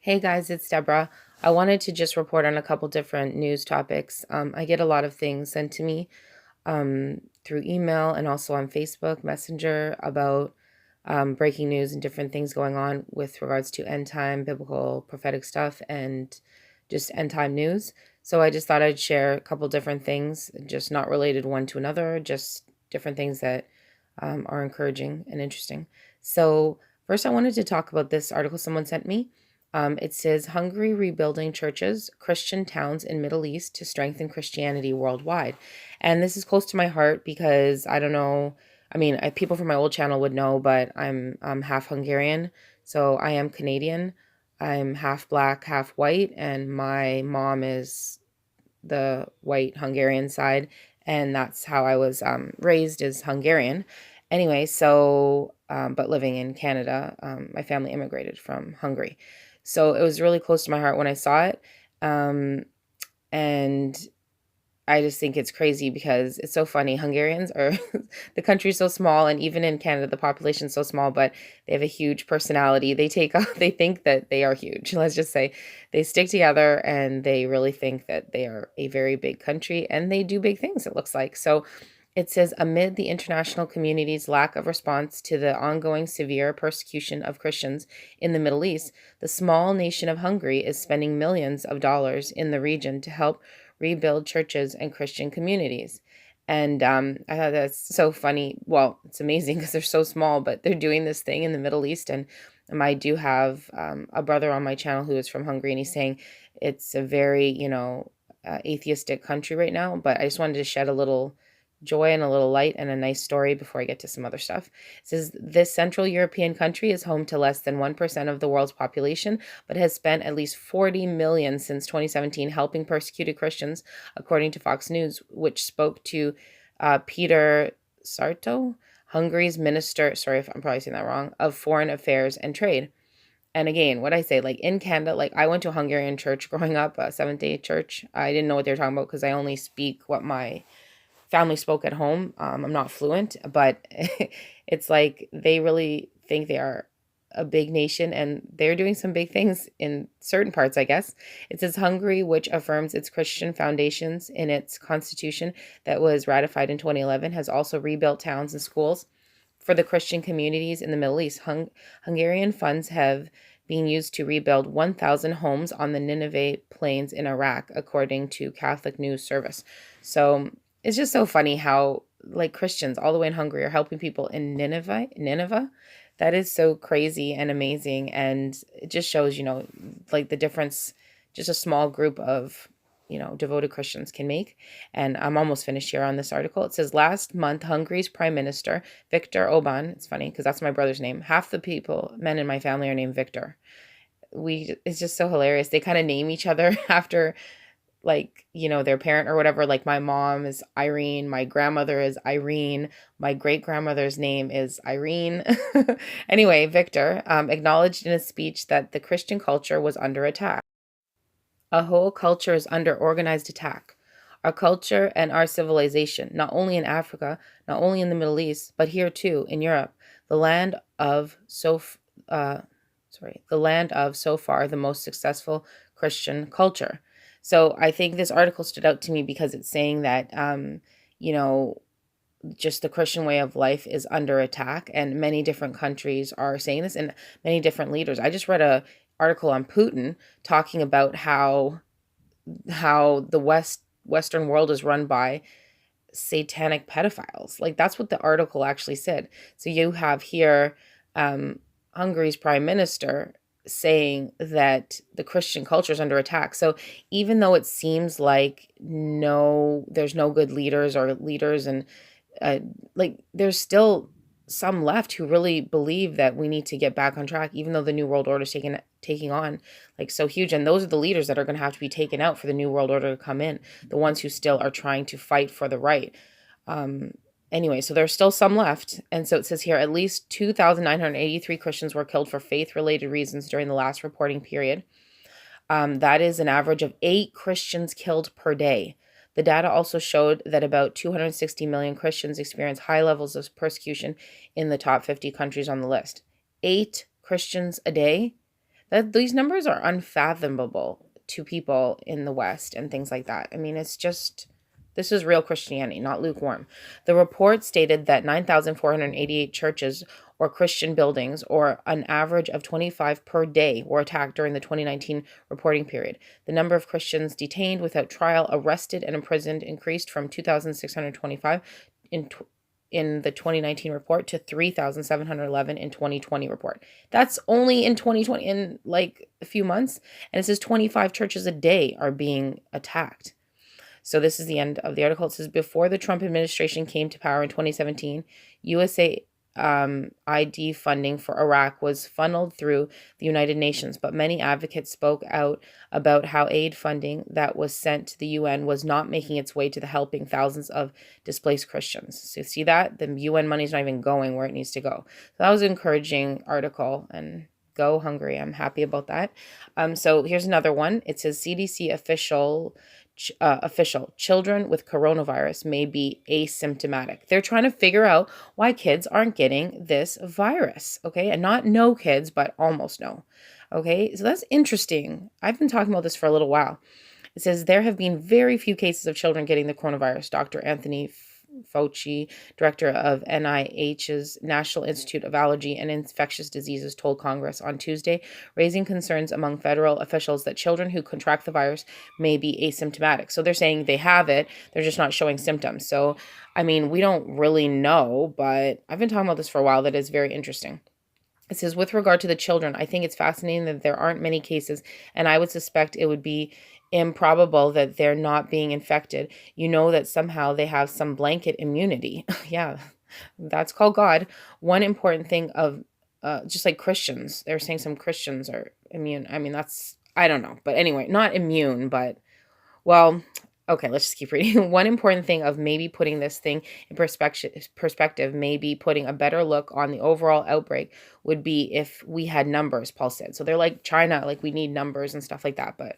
Hey guys, it's Deborah. I wanted to just report on a couple different news topics. I get a lot of things sent to me through email and also on Facebook Messenger about breaking news and different things going on with regards to end time, biblical, prophetic stuff, and just end time news. So I just thought I'd share a couple different things, just not related one to another, just different things that are encouraging and interesting. So, first, I wanted to talk about this article someone sent me. It says Hungary rebuilding churches, Christian towns in Middle East to strengthen Christianity worldwide. And this is close to my heart because I don't know. I mean, people from my old channel would know, but I'm half Hungarian, so I am Canadian. I'm half black, half white, and my mom is the white Hungarian side, and that's how I was raised as Hungarian. Anyway, so but living in Canada, my family immigrated from Hungary, so it was really close to my heart when I saw it, and I just think it's crazy because it's so funny. Hungarians are the country's so small, and even in Canada, the population's so small, but they have a huge personality. They think that they are huge. Let's just say they stick together and they really think that they are a very big country and they do big things, it looks like. So it says, amid the international community's lack of response to the ongoing severe persecution of Christians in the Middle East, the small nation of Hungary is spending millions of dollars in the region to help rebuild churches and Christian communities. And I thought that's so funny. Well, it's amazing because they're so small, but they're doing this thing in the Middle East. And I do have a brother on my channel who is from Hungary, and he's saying it's a very, atheistic country right now. But I just wanted to shed a little joy and a little light and a nice story before I get to some other stuff. It says this Central European country is home to less than 1% of the world's population, but has spent at least 40 million since 2017 helping persecuted Christians, according to Fox News, which spoke to Peter Sarto, Hungary's minister, sorry if I'm probably saying that wrong, of foreign affairs and trade. And again, what I say, like in Canada, like I went to a Hungarian church growing up, a Seventh-day church. I didn't know what they were talking about because I only speak what my family spoke at home. I'm not fluent, but it's like they really think they are a big nation and they're doing some big things in certain parts, I guess. It says Hungary, which affirms its Christian foundations in its constitution that was ratified in 2011, has also rebuilt towns and schools for the Christian communities in the Middle East. Hungarian funds have been used to rebuild 1,000 homes on the Nineveh plains in Iraq, according to Catholic News Service. So it's just so funny how like Christians all the way in Hungary are helping people in Nineveh. That is so crazy and amazing. And it just shows, like the difference just a small group of, devoted Christians can make. And I'm almost finished here on this article. It says last month, Hungary's Prime Minister, Viktor Orban, it's funny because that's my brother's name. Half the men in my family are named Victor. It's just so hilarious. They kind of name each other after like, their parent or whatever. Like my mom is Irene, my grandmother is Irene, my great grandmother's name is Irene. Anyway, Victor acknowledged in a speech that the Christian culture was under attack. A whole culture is under organized attack. Our culture and our civilization, not only in Africa, not only in the Middle East, but here too in Europe, the land of uh, the land of so far the most successful Christian culture. So I think this article stood out to me because it's saying that, you know, just the Christian way of life is under attack, and many different countries are saying this, and many different leaders. I just read a article on Putin talking about how the Western world is run by satanic pedophiles. Like that's what the article actually said. So you have here Hungary's prime minister saying that the Christian culture is under attack. So even though it seems like there's no good leaders or leaders, and like there's still some left who really believe that we need to get back on track, even though the new world order is taking on like so huge. And those are the leaders that are going to have to be taken out for the new world order to come in. The ones who still are trying to fight for the right. Um, Anyway, so there's still some left. And so it says here, at least 2,983 Christians were killed for faith-related reasons during the last reporting period. That is an average of 8 Christians killed per day. The data also showed that about 260 million Christians experience high levels of persecution in the top 50 countries on the list. 8 Christians a day? That these numbers are unfathomable to people in the West and things like that. I mean, it's just this is real Christianity, not lukewarm. The report stated that 9,488 churches or Christian buildings, or an average of 25 per day, were attacked during the 2019 reporting period. The number of Christians detained without trial, arrested, and imprisoned increased from 2,625 in in the 2019 report to 3,711 in 2020 report. That's only in 2020, in like a few months. And it says 25 churches a day are being attacked. So this is the end of the article. It says before the Trump administration came to power in 2017, USA ID funding for Iraq was funneled through the United Nations, but many advocates spoke out about how aid funding that was sent to the UN was not making its way to the helping thousands of displaced Christians. So you see that? The UN money is not even going where it needs to go. So that was an encouraging article, and go Hungary. I'm happy about that. So here's another one. It says CDC official children with coronavirus may be asymptomatic. They're trying to figure out why kids aren't getting this virus, okay? And not no kids, but almost no. Okay, so that's interesting. I've been talking about this for a little while. It says there have been very few cases of children getting the coronavirus. Dr. Anthony Fauci, director of NIH's National Institute of Allergy and Infectious Diseases, told Congress on Tuesday, raising concerns among federal officials that children who contract the virus may be asymptomatic. So they're saying they have it, they're just not showing symptoms. So, I mean, we don't really know, but I've been talking about this for a while. That is very interesting. It says, with regard to the children, I think it's fascinating that there aren't many cases, and I would suspect it would be improbable that they're not being infected. You know that somehow they have some blanket immunity. Yeah, that's called God. One important thing of just like Christians, they're saying some Christians are immune. I mean, that's, I don't know. But anyway, not immune, but well, okay, let's just keep reading. One important thing of maybe putting this thing in perspective, maybe putting a better look on the overall outbreak would be if we had numbers, Paul said. So they're like China, like we need numbers and stuff like that. But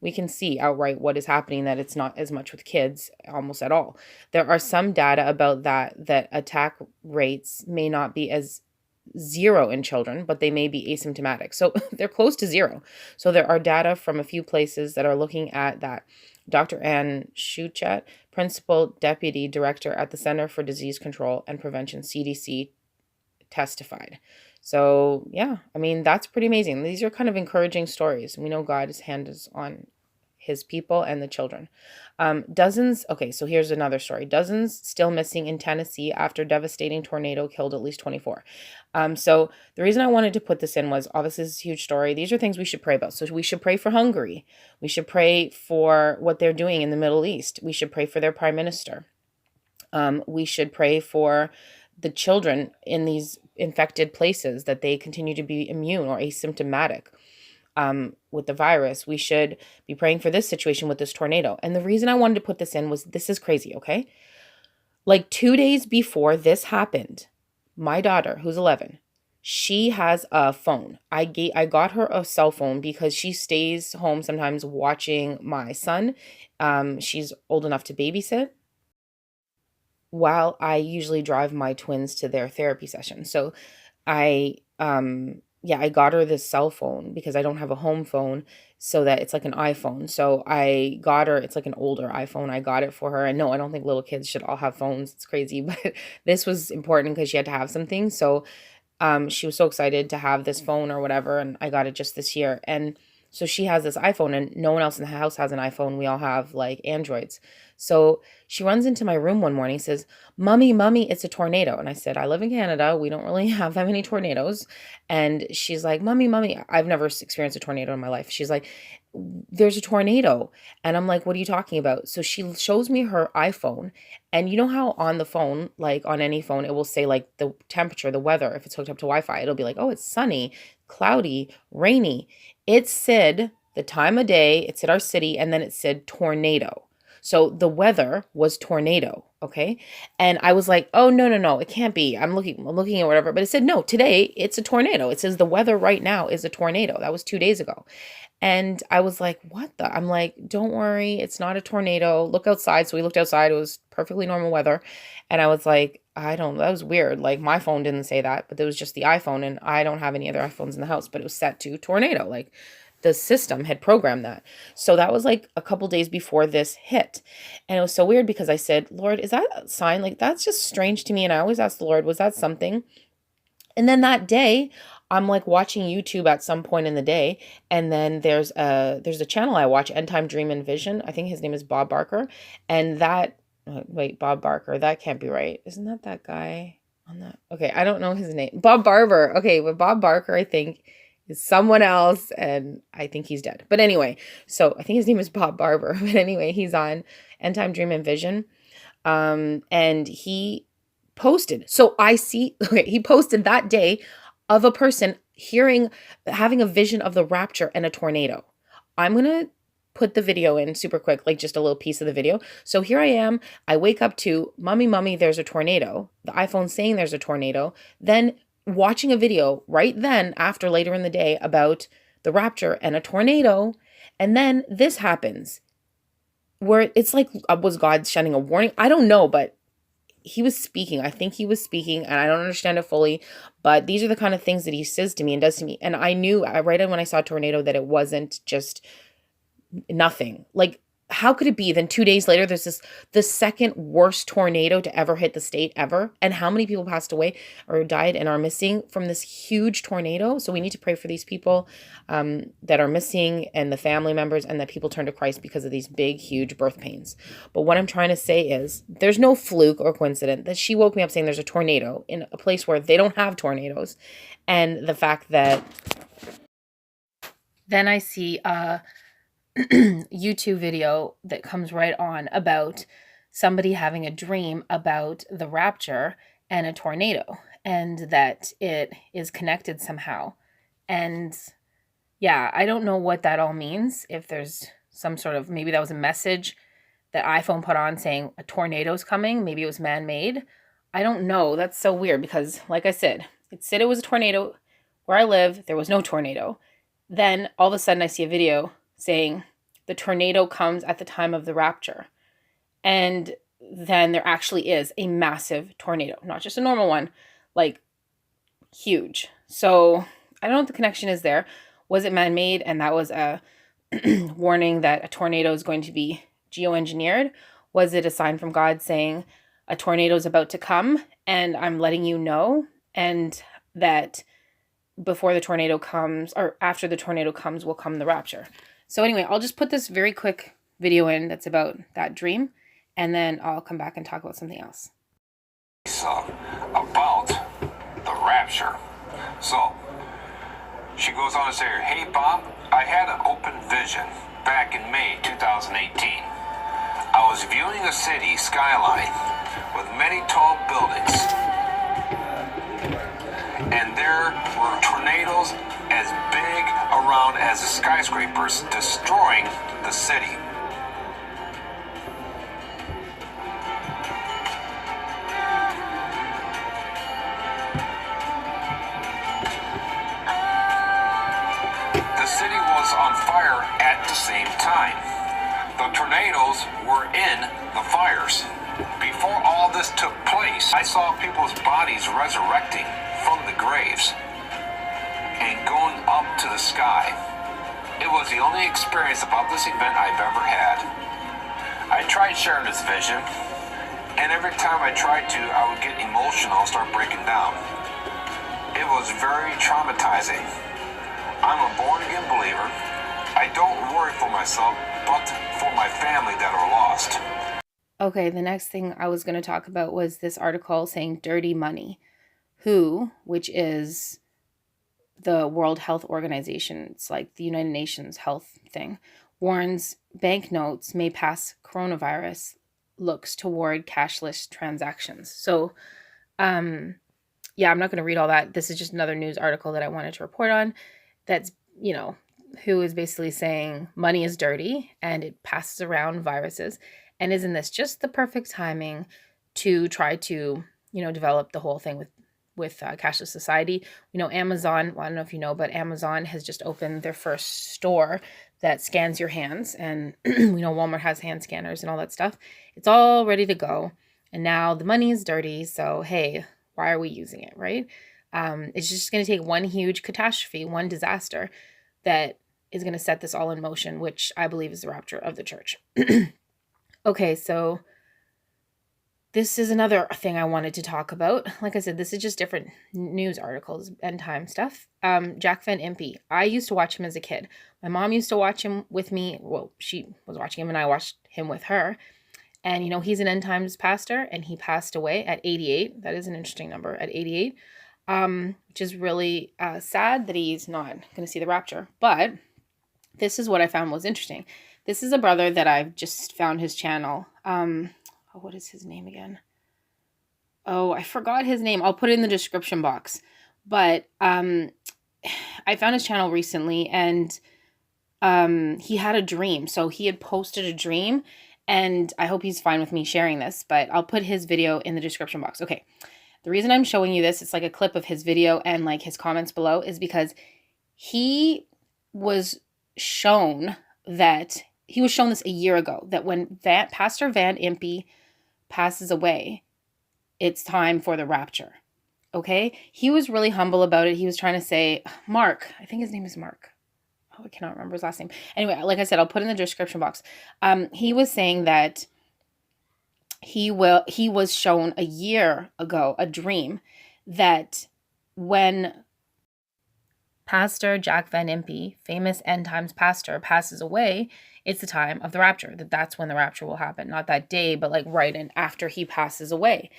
we can see outright what is happening, that it's not as much with kids, almost at all. There are some data about that attack rates may not be as zero in children, but they may be asymptomatic. So they're close to zero. So there are data from a few places that are looking at that. Dr. Ann Schuchat, Principal Deputy Director at the Center for Disease Control and Prevention, CDC, testified. So yeah, I mean, that's pretty amazing. These are kind of encouraging stories. We know God's hand is on his people and the children. Okay, so here's another story. Dozens still missing in Tennessee after devastating tornado killed at least 24. So the reason I wanted to put this in was, obviously this is a huge story. These are things we should pray about. So we should pray for Hungary. We should pray for what they're doing in the Middle East. We should pray for their prime minister. We should pray for the children in these infected places, that they continue to be immune or asymptomatic with the virus. We should be praying for this situation with this tornado. And the reason I wanted to put this in was, this is crazy, okay? Like 2 days before this happened, my daughter, who's 11, she has a phone. I got her a cell phone because she stays home sometimes watching my son. She's old enough to babysit, while I usually drive my twins to their therapy session. So I I got her this cell phone because I don't have a home phone, so that it's like an iPhone. So I got her, it's like an older iPhone. I got it for her. And no, I don't think little kids should all have phones. It's crazy, but this was important because she had to have something. So she was so excited to have this phone or whatever, and I got it just this year. And so she has this iPhone, and no one else in the house has an iPhone. We all have like Androids. So she runs into my room one morning, says, Mommy, it's a tornado. And I said, I live in Canada. We don't really have that many tornadoes. And she's like, Mommy, I've never experienced a tornado in my life. She's like, there's a tornado. And I'm like, what are you talking about? So she shows me her iPhone. And you know how on the phone, like on any phone, it will say like the temperature, the weather, if it's hooked up to Wi-Fi, it'll be like, oh, it's sunny, cloudy, rainy. It said the time of day, it said our city, and then it said tornado. So the weather was tornado, okay? And I was like, oh, no, it can't be. I'm looking at whatever. But it said, no, today it's a tornado. It says the weather right now is a tornado. That was 2 days ago. And I was like, what the? I'm like, don't worry, it's not a tornado. Look outside. So we looked outside. It was perfectly normal weather. And I was like, I don't that was weird. Like my phone didn't say that, but it was just the iPhone and I don't have any other iPhones in the house, but it was set to tornado. Like the system had programmed that. So that was like a couple days before this hit. And it was so weird because I said, "Lord, is that a sign? Like that's just strange to me." And I always ask the Lord, "Was that something?" And then that day, I'm like watching YouTube at some point in the day, and then there's a channel I watch, End Time Dream and Vision. I think his name is Bob Barker, and that wait, Bob Barker, that can't be right. Isn't that guy on that? Okay, I don't know his name. Bob Barber. Okay, but Bob Barker, I think, is someone else, and I think he's dead. But anyway, so I think his name is Bob Barber. But anyway, he's on End Time Dream and Vision, and he posted. So I see, okay, he posted that day of a person having a vision of the rapture and a tornado. I'm going to put the video in super quick, like just a little piece of the video. So here I am. I wake up to, Mommy, there's a tornado. The iPhone saying there's a tornado. Then watching a video right then after later in the day about the rapture and a tornado. And then this happens where it's like, was God shedding a warning? I don't know, but he was speaking. I think he was speaking, and I don't understand it fully, but these are the kind of things that he says to me and does to me. And I knew right when I saw a tornado that it wasn't just nothing. Like, how could it be? Then 2 days later, there's the second worst tornado to ever hit the state ever. And how many people passed away or died and are missing from this huge tornado? So we need to pray for these people that are missing and the family members, and that people turn to Christ because of these big, huge birth pains. But what I'm trying to say is there's no fluke or coincidence that she woke me up saying there's a tornado in a place where they don't have tornadoes. And the fact that then I see YouTube video that comes right on about somebody having a dream about the rapture and a tornado, and that it is connected somehow. And yeah, I don't know what that all means. If there's some sort of, maybe that was a message that iPhone put on saying a tornado's coming. Maybe it was man-made. I don't know. That's so weird because, like I said, it said it was a tornado where I live. There was no tornado. Then all of a sudden I see a video saying the tornado comes at the time of the rapture. And then there actually is a massive tornado, not just a normal one, like huge. So I don't know what the connection is there. Was it man-made? And that was a warning that a tornado is going to be geoengineered? Was it a sign from God saying a tornado is about to come and I'm letting you know, and that before the tornado comes or after the tornado comes will come the rapture? So anyway, I'll just put this very quick video in that's about that dream, and then I'll come back and talk about something else. So, about the rapture. So, she goes on to say, "Hey Bob, I had an open vision back in May 2018. I was viewing a city skyline with many tall buildings, and there were tornadoes as big around as the skyscrapers destroying the city. The city was on fire at the same time. The tornadoes were in the fires. Before all this took place, I saw people's bodies resurrecting from the graves and going up to the sky. It was the only experience about this event I've ever had. I tried sharing this vision, and every time I tried to, I would get emotional and start breaking down. It was very traumatizing. I'm a born-again believer. I don't worry for myself, but for my family that are lost." Okay, the next thing I was going to talk about was this article saying dirty money. WHO, which is the World Health Organization, it's like the United Nations health thing, warns banknotes may pass coronavirus looks toward cashless transactions. So, yeah, I'm not going to read all that. This is just another news article that I wanted to report on. That's, WHO is basically saying money is dirty and it passes around viruses. And isn't this just the perfect timing to try to, develop the whole thing with cashless society? Amazon, well, I don't know if you know, but Amazon has just opened their first store that scans your hands. And we know Walmart has hand scanners and all that stuff. It's all ready to go. And now the money is dirty. So, hey, why are we using it, right? It's just going to take one huge catastrophe, one disaster that is going to set this all in motion, which I believe is the rapture of the church. Okay, so this is another thing I wanted to talk about. Like I said, this is just different news articles, end time stuff. Jack Van Impe. I used to watch him as a kid. My mom used to watch him with me. Well, she was watching him and I watched him with her. And, he's an end times pastor and he passed away at 88. That is an interesting number, at 88, which is really sad that he's not going to see the rapture. But this is what I found was interesting. This is a brother that I've just found his channel. What is his name again? Oh, I forgot his name. I'll put it in the description box. But I found his channel recently and he had a dream. So he had posted a dream and I hope he's fine with me sharing this, but I'll put his video in the description box. Okay. The reason I'm showing you this, it's like a clip of his video and like his comments below, is because he was shown this a year ago, that when Pastor Van Impe passes away, it's time for the rapture. Okay? He was really humble about it. He was trying to say, Mark, I think his name is Mark. Oh, I cannot remember his last name. Anyway, like I said, I'll put it in the description box. He was saying that he was shown a year ago a dream that when Pastor Jack Van Impe, famous end times pastor, passes away, it's the time of the rapture. That's when the rapture will happen. Not that day, but like right in after he passes away.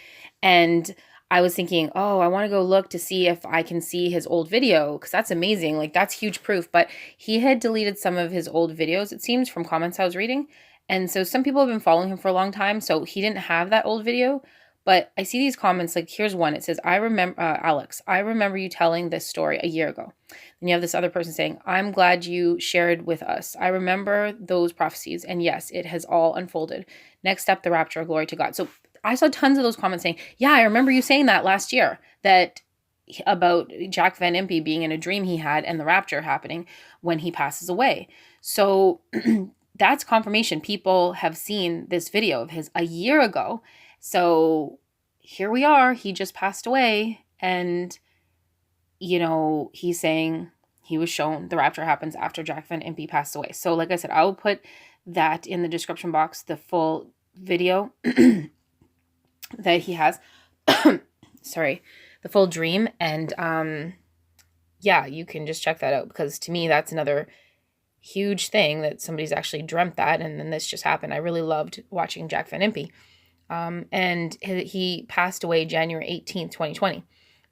And I was thinking, oh, I want to go look to see if I can see his old video, because that's amazing. Like, that's huge proof. But he had deleted some of his old videos, it seems, from comments I was reading. And so some people have been following him for a long time, so he didn't have that old video. But I see these comments, like here's one. It says, I remember, Alex, I remember you telling this story a year ago. And you have this other person saying, I'm glad you shared with us. I remember those prophecies. And yes, it has all unfolded. Next up, the rapture, glory to God. So I saw tons of those comments saying, yeah, I remember you saying that last year, that about Jack Van Impe being in a dream he had and the rapture happening when he passes away. So that's confirmation. People have seen this video of his a year ago. So here we are. He just passed away. And, he's saying he was shown the rapture happens after Jack Van Impe passed away. So like I said, I will put that in the description box, the full video that he has. Sorry, the full dream. And yeah, you can just check that out, because to me, that's another huge thing that somebody's actually dreamt that. And then this just happened. I really loved watching Jack Van Impe. And he passed away January 18th, 2020.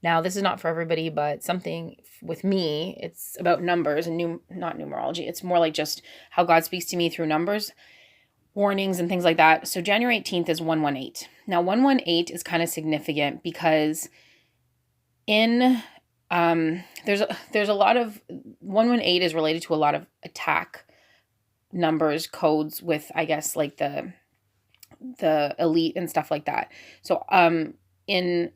Now, this is not for everybody, but something with me, it's about numbers and not numerology. It's more like just how God speaks to me through numbers, warnings and things like that. So January 18th is 118. Now, 118 is kind of significant because there's a lot of 118 is related to a lot of attack numbers, codes with, I guess, like the elite and stuff like that. So in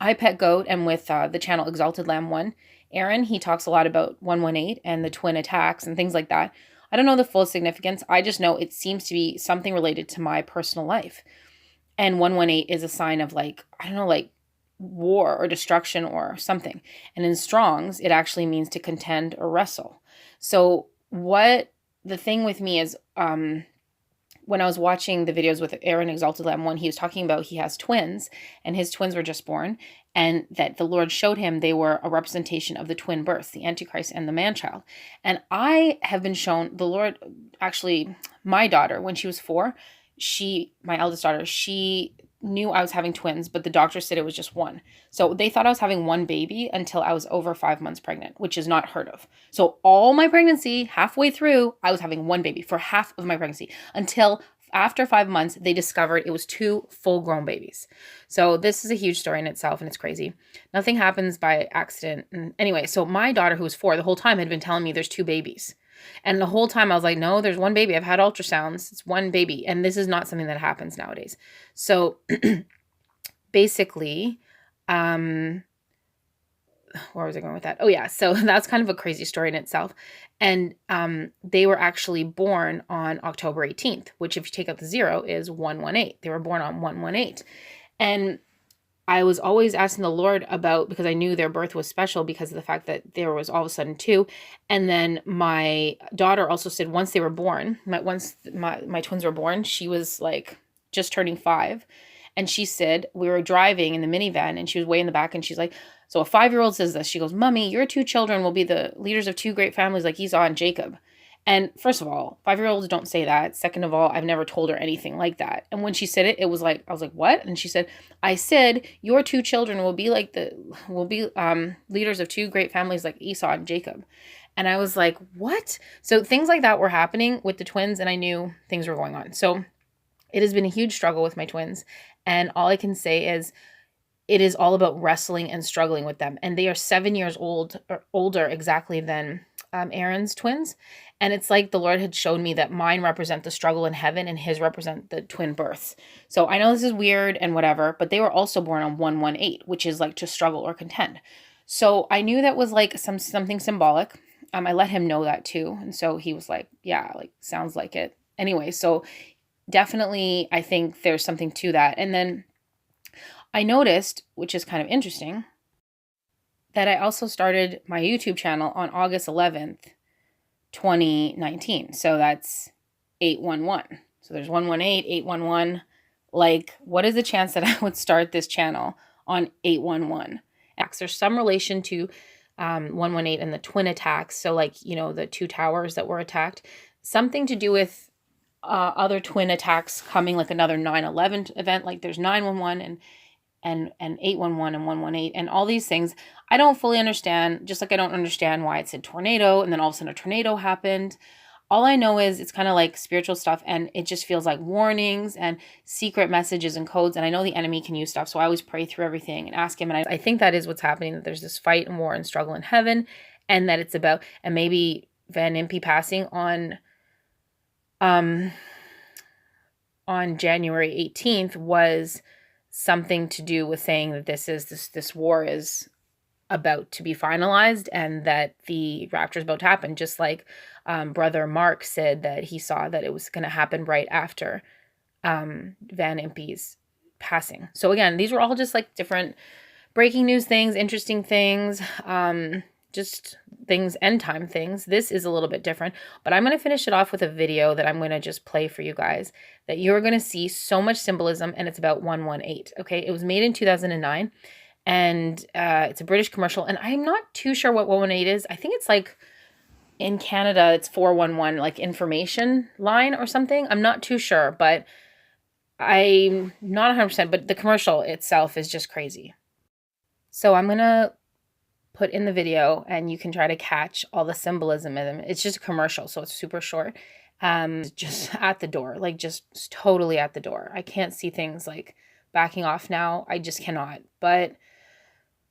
I Pet Goat and with the channel Exalted Lamb 1, Aaron, he talks a lot about 118 and the twin attacks and things like that. I don't know the full significance. I just know it seems to be something related to my personal life. And 118 is a sign of like war or destruction or something. And in Strong's, it actually means to contend or wrestle. So what the thing with me is, when I was watching the videos with Aaron Exalted Lamb 1, he was talking about he has twins and his twins were just born, and that the Lord showed him they were a representation of the twin births, the Antichrist and the man-child. And I have been shown the Lord, actually, my daughter, when she was 4, my eldest daughter, she knew I was having twins, but the doctor said it was just one. So they thought I was having one baby until I was over 5 months pregnant, which is not heard of. So all my pregnancy, halfway through, I was having one baby for half of my pregnancy, until after 5 months, they discovered it was 2 full-grown babies. So this is a huge story in itself, and it's crazy. Nothing happens by accident. And anyway, so my daughter, who was 4, the whole time had been telling me there's 2 babies. And the whole time I was like, no, there's one baby. I've had ultrasounds. It's one baby. And this is not something that happens nowadays. So basically, where was I going with that? Oh yeah, so that's kind of a crazy story in itself. And they were actually born on October 18th, which if you take out the 0 is 118. They were born on 118. And I was always asking the Lord about, because I knew their birth was special because of the fact that there was all of a sudden 2. And then my daughter also said once they were born, once my twins were born, she was like just turning 5. And she said, we were driving in the minivan and she was way in the back and she's like, so a 5-year-old says this. She goes, Mommy, your 2 children will be the leaders of 2 great families like Esau and Jacob. And first of all, 5-year-olds don't say that. Second of all, I've never told her anything like that. And when she said it, it was like, I was like, what? And she said, I said, your 2 children will be leaders of 2 great families like Esau and Jacob. And I was like, what? So things like that were happening with the twins and I knew things were going on. So it has been a huge struggle with my twins. And all I can say is it is all about wrestling and struggling with them. And they are 7 years old or older exactly than Aaron's twins. And it's like the Lord had shown me that mine represent the struggle in heaven and his represent the twin births. So I know this is weird and whatever, but they were also born on 118, which is like to struggle or contend. So I knew that was like something symbolic. I let him know that too. And so he was like, yeah, like sounds like it. Anyway, so definitely I think there's something to that. And then I noticed, which is kind of interesting, that I also started my YouTube channel on August 11th, 2019. So that's 811. So there's 118, 811. Like, what is the chance that I would start this channel on 811? There's some relation to 118 and the twin attacks. So like, the 2 towers that were attacked. Something to do with other twin attacks coming, like another 9/11 event. Like there's 911 and 811 and 118 and all these things. I don't fully understand, just like I don't understand why it said tornado and then all of a sudden a tornado happened. All I know is it's kind of like spiritual stuff and it just feels like warnings and secret messages and codes. And I know the enemy can use stuff. So I always pray through everything and ask him. And I think that is what's happening, that there's this fight and war and struggle in heaven and that it's about, and maybe Van Impe passing on January 18th was something to do with saying that this war is about to be finalized and that the rapture is about to happen. Just like Brother Mark said that he saw that it was going to happen right after Van Impe's passing. So again, these were all just like different breaking news things, interesting things, just things, end time things. This is a little bit different, but I'm going to finish it off with a video that I'm going to just play for you guys that you're going to see so much symbolism, and it's about 118. Okay. It was made in 2009 and it's a British commercial, and I'm not too sure what 118 is. I think it's like in Canada, it's 411, like information line or something. I'm not too sure, but I'm not 100%, but the commercial itself is just crazy. So I'm going to put in the video and you can try to catch all the symbolism in them. It's just a commercial, so it's super short. Just at the door, like just totally at the door. I can't see things like backing off now. I just cannot, but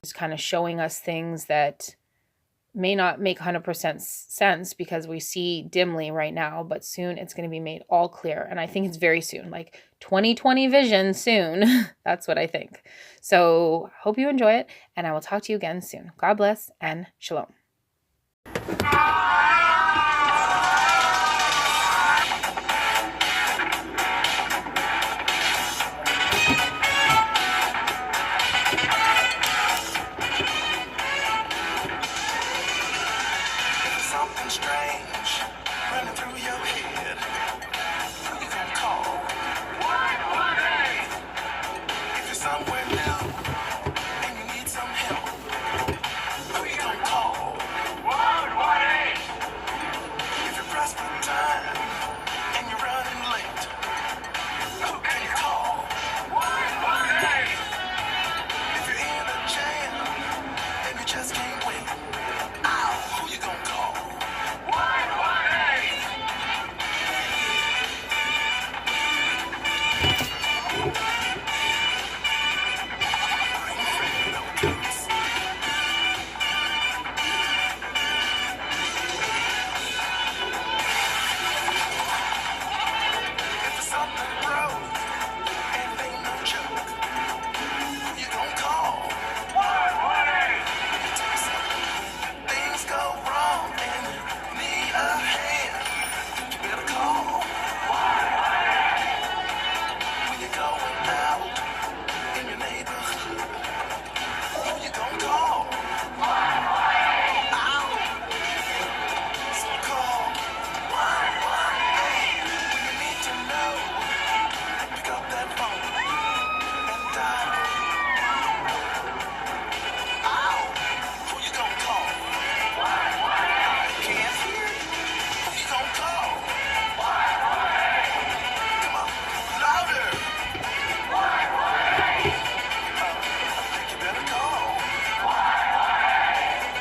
it's kind of showing us things that may not make 100% sense because we see dimly right now, but soon it's going to be made all clear. And I think it's very soon, like 2020 vision soon. That's what I think. So hope you enjoy it, and I will talk to you again soon. God bless and shalom. Something strange running through your head. Who you gonna call? 118. If you're somewhere new and you need some help, who you gonna call? 118. If you're pressed for time and you're running late, who can you call? 118. If you're in a jam and you just can't wait, who you gonna call? 118!